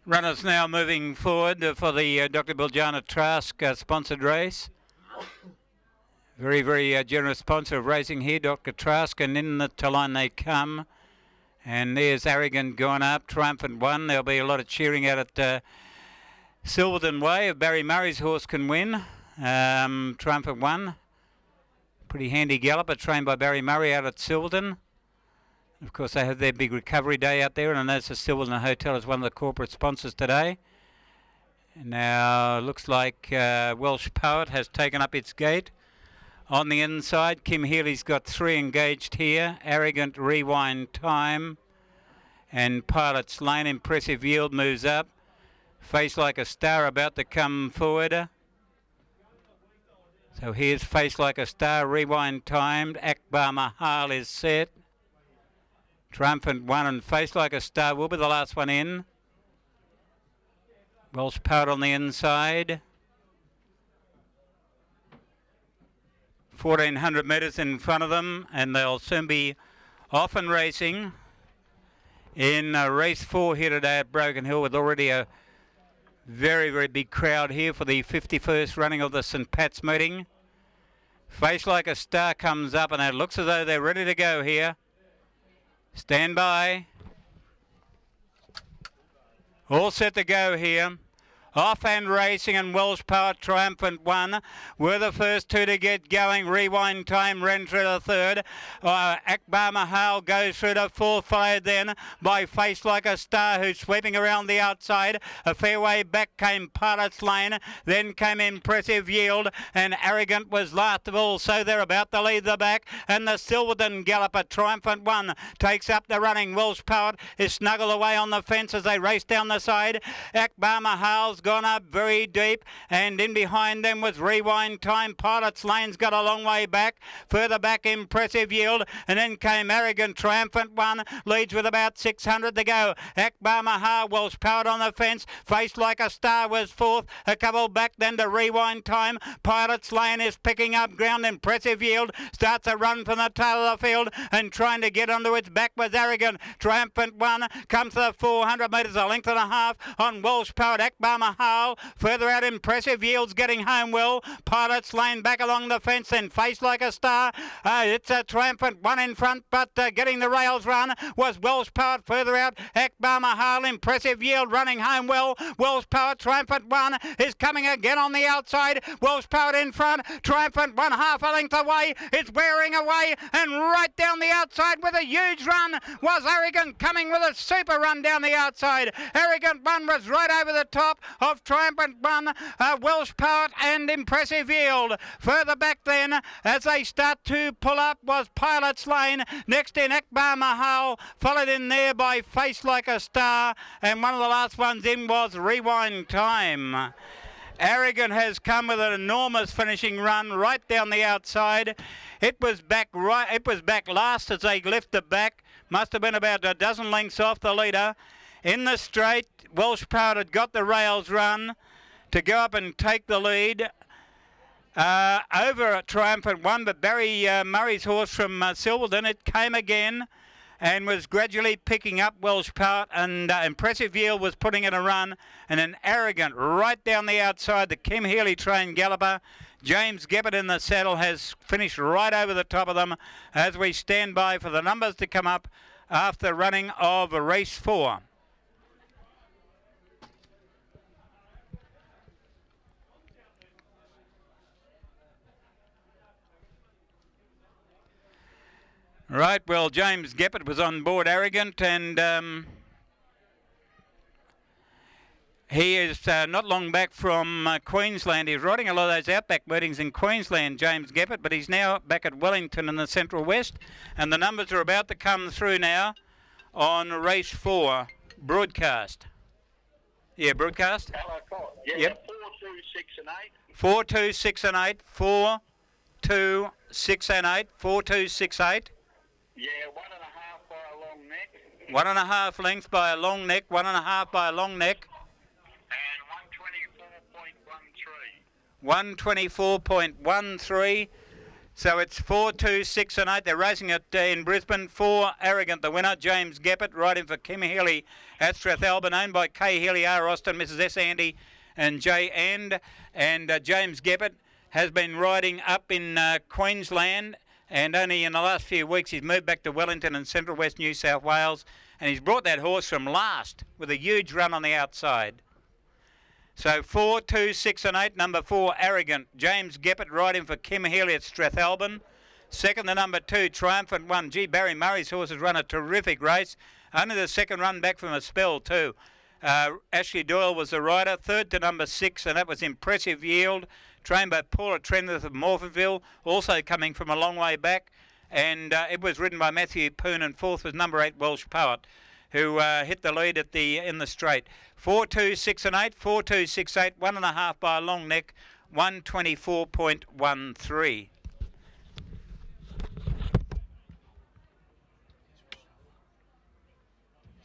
Runners now moving forward for the Dr. Biljana Trask sponsored race. Very, very generous sponsor of racing here, Dr. Trask, and in the line they come. And there's Arrogant gone up, Triumphant One. There'll be a lot of cheering out at Silverton Way. If Barry Murray's horse can win, Triumphant One. Pretty handy galloper trained by Barry Murray out at Silverton. Of course, they have their big recovery day out there, and I notice the Silverton Hotel is one of the corporate sponsors today. Now, looks like Welsh Poet has taken up its gate. On the inside, Kim Healy's got 3 engaged here. Arrogant, Rewind Time, and Pilot's Lane. Impressive Yield moves up. Face Like a Star about to come forward. So here's Face Like a Star, Rewind Timed. Akbar Mahal is set. Triumphant One and Face Like a Star will be the last one in. Welsh Power on the inside. 1,400 metres in front of them, and they'll soon be off and racing in race 4 here today at Broken Hill, with already a very, very big crowd here for the 51st running of the St. Pat's meeting. Face Like a Star comes up, and it looks as though they're ready to go here. Stand by. All set to go here. Off and racing, and Welsh Power, Triumphant One were the first 2 to get going. Rewind Time ran through the third. Akbar Mahal goes through the fourth, followed then by Face Like a Star, who's sweeping around the outside. A fair way back came Pilot's Lane, then came Impressive Yield, and Arrogant was last of all, so they're about to lead the back. And the Silverton galloper, Triumphant One, takes up the running. Welsh Power is snuggled away on the fence as they race down the side. Akbar Mahal's gone up very deep, and in behind them was Rewind Time. Pilot's Lane's got a long way back. Further back, Impressive Yield, and then came Arrogant. Triumphant One leads with about 600 to go. Akbar Mahal, Welsh Powered on the fence. Face Like a Star was fourth. A couple back then to Rewind Time. Pilot's Lane is picking up ground. Impressive Yield starts a run from the tail of the field, and trying to get onto its back was Arrogant. Triumphant One comes to the 400 metres, a length and a half on Welsh Powered. Akbar Mahal further out, Impressive Yields getting home well. Pilot's Lane back along the fence, then Face Like a Star. It's a Triumphant One in front, but getting the rails run was Welsh Power. Further out, Akbar Mahal, Impressive Yield running home well. Welsh Power, Triumphant One is coming again on the outside. Welsh Power in front, Triumphant One half a length away. It's wearing away, and right down the outside with a huge run was Arrogant, coming with a super run down the outside. Arrogant One was right over the top of Triumphant One, Welsh Power and Impressive Yield. Further back then, as they start to pull up, was Pilot's Lane. Next in, Akbar Mahal, followed in there by Face Like a Star, and one of the last ones in was Rewind Time. Arrogant has come with an enormous finishing run right down the outside. It was back last as they lifted back. Must have been about a dozen lengths off the leader. In the straight, Welsh Power had got the rails run to go up and take the lead over a Triumphant One, but Barry Murray's horse from Silverton, it came again and was gradually picking up Welsh Power, and Impressive Yield was putting in a run, and an Arrogant right down the outside. The Kim Healy trained galloper, James Geppert in the saddle, has finished right over the top of them as we stand by for the numbers to come up after running of race 4. Right, well, James Geppert was on board Arrogant, and he is not long back from Queensland. He's riding a lot of those outback meetings in Queensland, James Geppert, but he's now back at Wellington in the Central West, and the numbers are about to come through now on race 4 broadcast. Yeah, broadcast? Hello, yeah, yep. 4, 2, 6 and 8. 4, 2, 6 and 8. 4, 2, 6 and 8. 4, 2, 6, 8. Yeah, 1.5 by a long neck. 1.5 lengths by a long neck. 1.5 by a long neck. And 124.13. 124.13 So it's 4, 2, 6 and 8. They're racing it in Brisbane. 4 Arrogant, the winner. James Geppert riding for Kim Healy at Strathalbyn, owned by K. Healy, R. Austin, Mrs. S. Andy and J. And James Geppert has been riding up in Queensland, and only in the last few weeks he's moved back to Wellington and Central West New South Wales, and he's brought that horse from last with a huge run on the outside. So 4, 2, 6 and 8. Number 4, Arrogant. James Geppert riding for Kim Healy at Strathalbyn. Second, the number 2, Triumphant One. Gee, Barry Murray's horse has run a terrific race. Only the second run back from a spell too. Ashley Doyle was the rider. Third to number 6, and that was Impressive Yield, trained by Paula Trendeth of Morphettville, also coming from a long way back. And it was ridden by Matthew Poon, and fourth was number 8, Welsh Poet, who hit the lead in the straight. 4, 2, 6 and 8, 4, 2, 6, 8, 1.5 by a long neck, 124.13.